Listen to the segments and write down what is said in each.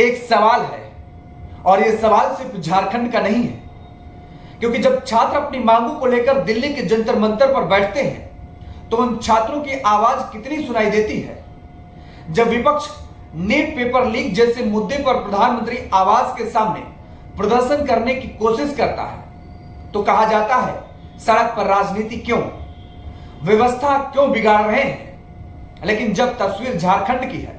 एक सवाल है और यह सवाल सिर्फ झारखंड का नहीं है, क्योंकि जब छात्र अपनी मांगों को लेकर दिल्ली के जंतर मंतर पर बैठते हैं तो उन छात्रों की आवाज कितनी सुनाई देती है। जब विपक्ष नीट पेपर लीक जैसे मुद्दे पर प्रधानमंत्री आवास के सामने प्रदर्शन करने की कोशिश करता है तो कहा जाता है सड़क पर राजनीति क्यों, व्यवस्था क्यों बिगाड़ रहे हैं। लेकिन जब तस्वीर झारखंड की है,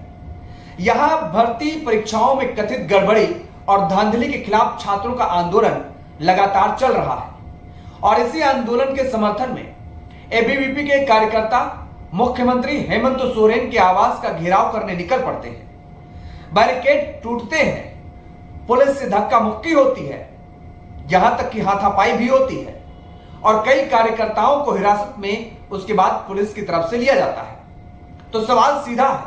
यहां भर्ती परीक्षाओं में कथित गड़बड़ी और धांधली के खिलाफ छात्रों का आंदोलन लगातार चल रहा है और इसी आंदोलन के समर्थन में एबीवीपी के कार्यकर्ता मुख्यमंत्री हेमंत सोरेन के आवास का घेराव करने निकल पड़ते हैं। बैरिकेड टूटते हैं, पुलिस से धक्का मुक्की होती है, यहां तक कि हाथापाई भी होती है और कई कार्यकर्ताओं को हिरासत में उसके बाद पुलिस की तरफ से लिया जाता है। तो सवाल सीधा है,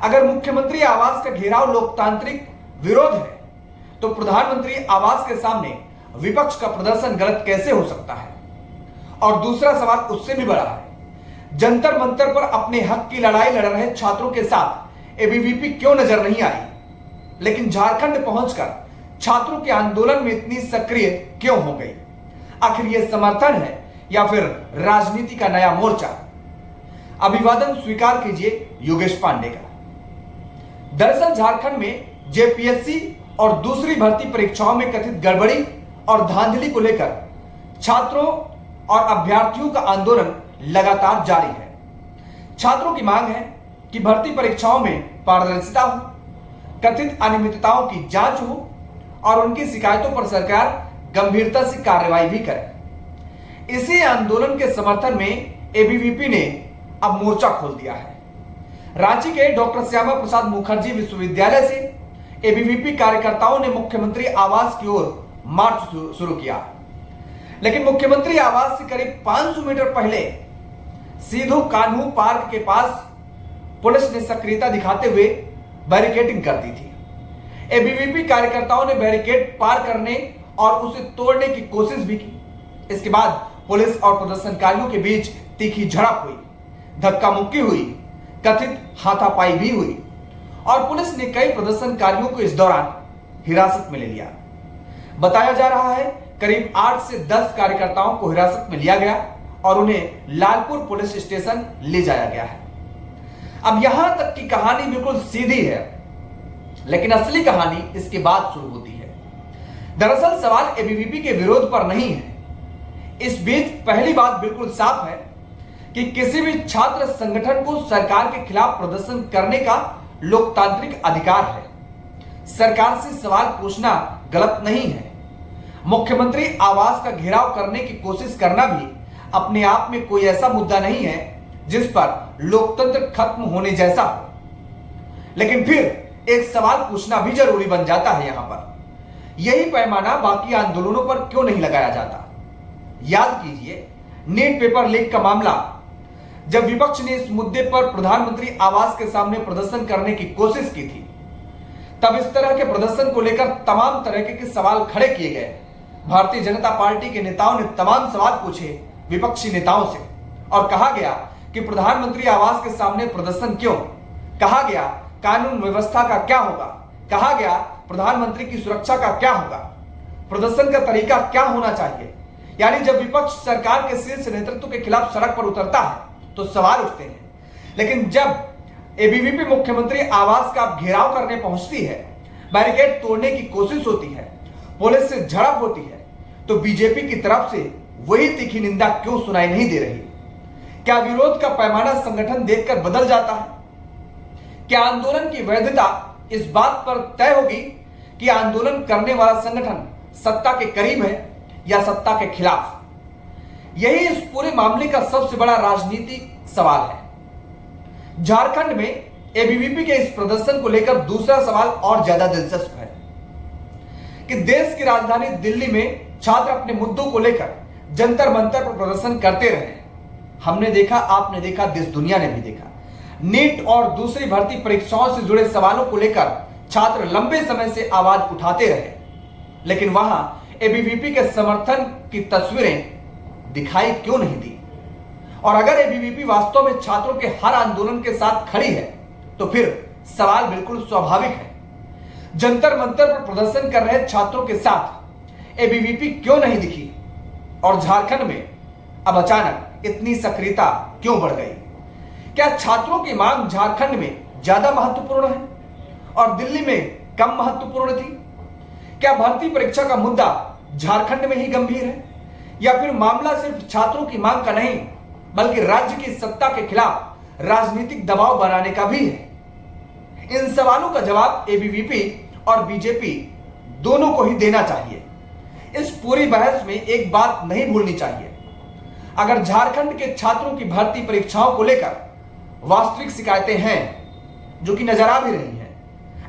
अगर मुख्यमंत्री आवास का घेराव लोकतांत्रिक विरोध है तो प्रधानमंत्री आवास के सामने विपक्ष का प्रदर्शन गलत कैसे हो सकता है। और दूसरा सवाल उससे भी बड़ा है, जंतर मंतर पर अपने हक की लड़ाई लड़ रहे छात्रों के साथ एबीवीपी क्यों नजर नहीं आई, लेकिन झारखंड पहुंचकर छात्रों के आंदोलन में इतनी सक्रिय क्यों हो गई। आखिर यह समर्थन है या फिर राजनीति का नया मोर्चा। अभिवादन स्वीकार कीजिए योगेश पांडे का। दरअसल झारखंड में जेपीएससी और दूसरी भर्ती परीक्षाओं में कथित गड़बड़ी और धांधली को लेकर छात्रों और अभ्यर्थियों का आंदोलन लगातार जारी है। छात्रों की मांग है कि भर्ती परीक्षाओं में पारदर्शिता हो, कथित अनियमितताओं की जांच हो और उनकी शिकायतों पर सरकार गंभीरता से कार्रवाई भी करे। इसी आंदोलन के समर्थन में एबीवीपी ने अब मोर्चा खोल दिया है। रांची के डॉक्टर श्यामा प्रसाद मुखर्जी विश्वविद्यालय से एबीवीपी कार्यकर्ताओं ने मुख्यमंत्री आवास की ओर मार्च शुरू किया, लेकिन मुख्यमंत्री आवास से करीब 500 मीटर पहले सीधू कान्हू पार्क के पास पुलिस ने सक्रियता दिखाते हुए बैरिकेडिंग कर दी थी। एबीवीपी कार्यकर्ताओं ने बैरिकेड पार करने और उसे तोड़ने की कोशिश भी की। इसके बाद पुलिस और प्रदर्शनकारियों के बीच तीखी झड़प हुई, धक्का मुक्की हुई, कथित हाथापाई भी हुई और पुलिस ने कई प्रदर्शनकारियों को इस दौरान हिरासत में ले लिया। बताया जा रहा है करीब 8 से 10 कार्यकर्ताओं को हिरासत में लिया गया और उन्हें लालपुर पुलिस स्टेशन ले जाया गया है। अब यहां तक की कहानी बिल्कुल सीधी है, लेकिन असली कहानी इसके बाद शुरू होती है। दरअसल सवाल एबीवीपी के विरोध पर नहीं है। इस बीच पहली बात बिल्कुल साफ है कि किसी भी छात्र संगठन को सरकार के खिलाफ प्रदर्शन करने का लोकतांत्रिक अधिकार है। सरकार से सवाल पूछना गलत नहीं है। मुख्यमंत्री आवास का घेराव करने की कोशिश करना भी अपने आप में कोई ऐसा मुद्दा नहीं है जिस पर लोकतंत्र खत्म होने जैसा हो। लेकिन फिर एक सवाल पूछना भी जरूरी बन जाता है। यहां पर यही पैमाना बाकी आंदोलनों पर क्यों नहीं लगाया जाता। याद कीजिए नीट पेपर लीक का मामला, जब विपक्ष ने इस मुद्दे पर प्रधानमंत्री आवास के सामने प्रदर्शन करने की कोशिश की थी, तब इस तरह के प्रदर्शन को लेकर तमाम तरह के सवाल खड़े किए गए। भारतीय जनता पार्टी के नेताओं ने तमाम सवाल पूछे विपक्षी नेताओं से और कहा गया कि प्रधानमंत्री आवास के सामने प्रदर्शन क्यों, कहा गया कानून व्यवस्था का क्या होगा, कहा गया प्रधानमंत्री की सुरक्षा का क्या होगा, प्रदर्शन का तरीका क्या होना चाहिए। यानी जब विपक्ष सरकार के शीर्ष नेतृत्व के खिलाफ सड़क पर उतरता है तो सवाल उठते हैं। लेकिन जब एबीवीपी मुख्यमंत्री आवास का घेराव करने पहुंचती है, बैरिकेड तोड़ने की कोशिश होती है, पुलिस से झड़प होती है, तो बीजेपी की तरफ से वही तीखी निंदा क्यों सुनाई नहीं दे रही। क्या विरोध का पैमाना संगठन देखकर बदल जाता है? क्या आंदोलन की वैधता इस बात पर तय होगी कि आंदोलन करने वाला संगठन सत्ता के करीब है या सत्ता के खिलाफ? यही इस पूरे मामले का सबसे बड़ा राजनीतिक सवाल है। झारखंड में एबीवीपी के इस प्रदर्शन को लेकर दूसरा सवाल और ज्यादा दिलचस्प है कि देश की राजधानी दिल्ली में छात्र अपने मुद्दों को लेकर जंतर मंतर पर प्रदर्शन करते रहे। हमने देखा, आपने देखा, देश दुनिया ने भी देखा। नीट और दूसरी भर्ती परीक्षाओं से जुड़े सवालों को लेकर छात्र लंबे समय से आवाज उठाते रहे, लेकिन वहां एबीवीपी के समर्थन की तस्वीरें दिखाई क्यों नहीं दी? और अगर एबीवीपी वास्तव में छात्रों के हर आंदोलन के साथ खड़ी है तो फिर सवाल बिल्कुल स्वाभाविक है, जंतर मंतर पर प्रदर्शन कर रहे छात्रों के साथ एबीवीपी क्यों नहीं दिखी और झारखंड में अब अचानक इतनी सक्रियता क्यों बढ़ गई? क्या छात्रों की मांग झारखंड में ज्यादा महत्वपूर्ण है और दिल्ली में कम महत्वपूर्ण थी? क्या भर्ती परीक्षा का मुद्दा झारखंड में ही गंभीर है या फिर मामला सिर्फ छात्रों की मांग का नहीं बल्कि राज्य की सत्ता के खिलाफ राजनीतिक दबाव बनाने का भी है? इन सवालों का जवाब एबीवीपी और बीजेपी दोनों को ही देना चाहिए। इस पूरी बहस में एक बात नहीं भूलनी चाहिए, अगर झारखंड के छात्रों की भर्ती परीक्षाओं को लेकर वास्तविक शिकायतें हैं जो कि नजर आ भी रही हैं,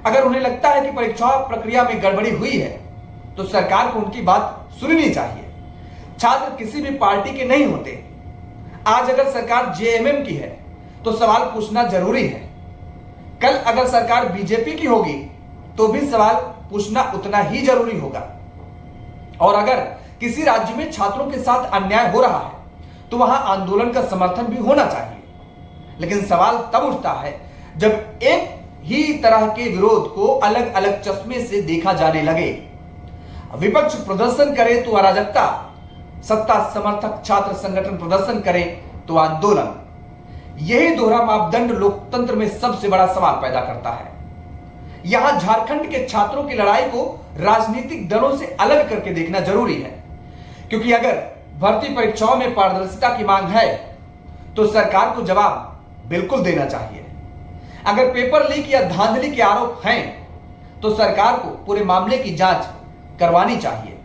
अगर उन्हें लगता है कि परीक्षा प्रक्रिया में गड़बड़ी हुई है तो सरकार को उनकी बात सुननी चाहिए। छात्र किसी भी पार्टी के नहीं होते। आज अगर सरकार जेएमएम की है तो सवाल पूछना जरूरी है, कल अगर सरकार बीजेपी की होगी तो भी सवाल पूछना उतना ही जरूरी होगा। और अगर किसी राज्य में छात्रों के साथ अन्याय हो रहा है तो वहां आंदोलन का समर्थन भी होना चाहिए। लेकिन सवाल तब उठता है जब एक ही तरह के विरोध को अलग अलग चश्मे से देखा जाने लगे। विपक्ष प्रदर्शन करे तो अराजकता, सत्ता समर्थक छात्र संगठन प्रदर्शन करे तो आंदोलन। यही दोहरा मापदंड लोकतंत्र में सबसे बड़ा सवाल पैदा करता है। यहां झारखंड के छात्रों की लड़ाई को राजनीतिक दलों से अलग करके देखना जरूरी है, क्योंकि अगर भर्ती परीक्षाओं में पारदर्शिता की मांग है तो सरकार को जवाब बिल्कुल देना चाहिए। अगर पेपर लीक या धांधली के आरोप हैं तो सरकार को पूरे मामले की जांच करवानी चाहिए।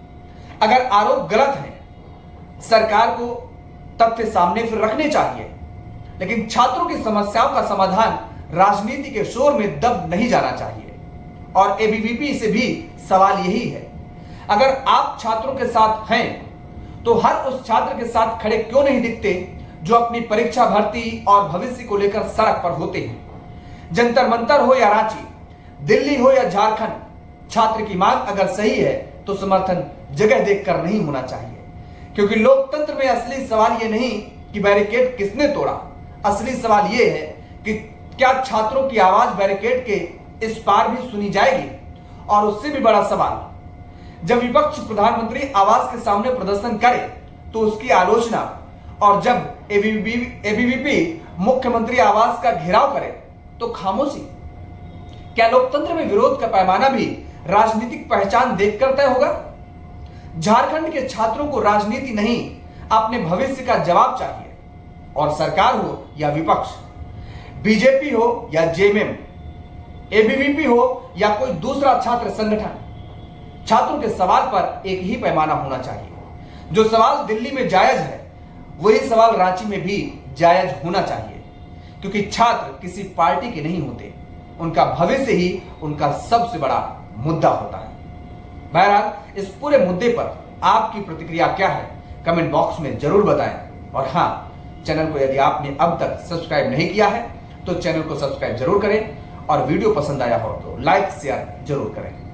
अगर आरोप गलत हैं सरकार को तथ्य सामने फिर रखने चाहिए। लेकिन छात्रों की समस्याओं का समाधान राजनीति के शोर में दब नहीं जाना चाहिए। और एबीवीपी से भी सवाल यही है, अगर आप छात्रों के साथ हैं तो हर उस छात्र के साथ खड़े क्यों नहीं दिखते जो अपनी परीक्षा, भर्ती और भविष्य को लेकर सड़क पर होते हैं? जंतर मंतर हो या रांची, दिल्ली हो या झारखंड, छात्र की मांग अगर सही है तो समर्थन जगह देखकर नहीं होना चाहिए। क्योंकि लोकतंत्र में असली सवाल यह नहीं कि बैरिकेड किसने तोड़ा, असली सवाल यह है कि क्या छात्रों की आवाज बैरिकेड के इस पार भी सुनी जाएगी? और उससे भी बड़ा सवाल, जब विपक्ष प्रधानमंत्री आवास के सामने प्रदर्शन करे तो उसकी आलोचना, और जब एबीवीपी मुख्यमंत्री आवास का घेराव करे तो खामोशी। क्या लोकतंत्र में विरोध का पैमाना भी राजनीतिक पहचान देखकर तय होगा? झारखंड के छात्रों को राजनीति नहीं, अपने भविष्य का जवाब चाहिए। और सरकार हो या विपक्ष, बीजेपी हो या जेएमएम, एबीवीपी हो या कोई दूसरा छात्र संगठन, छात्रों के सवाल पर एक ही पैमाना होना चाहिए। जो सवाल दिल्ली में जायज है वही सवाल रांची में भी जायज होना चाहिए, क्योंकि छात्र किसी पार्टी के नहीं होते, उनका भविष्य ही उनका सबसे बड़ा मुद्दा होता है। बहरहाल इस पूरे मुद्दे पर आपकी प्रतिक्रिया क्या है कमेंट बॉक्स में जरूर बताएं। और हाँ, चैनल को यदि आपने अब तक सब्सक्राइब नहीं किया है तो चैनल को सब्सक्राइब जरूर करें और वीडियो पसंद आया हो तो लाइक शेयर जरूर करें।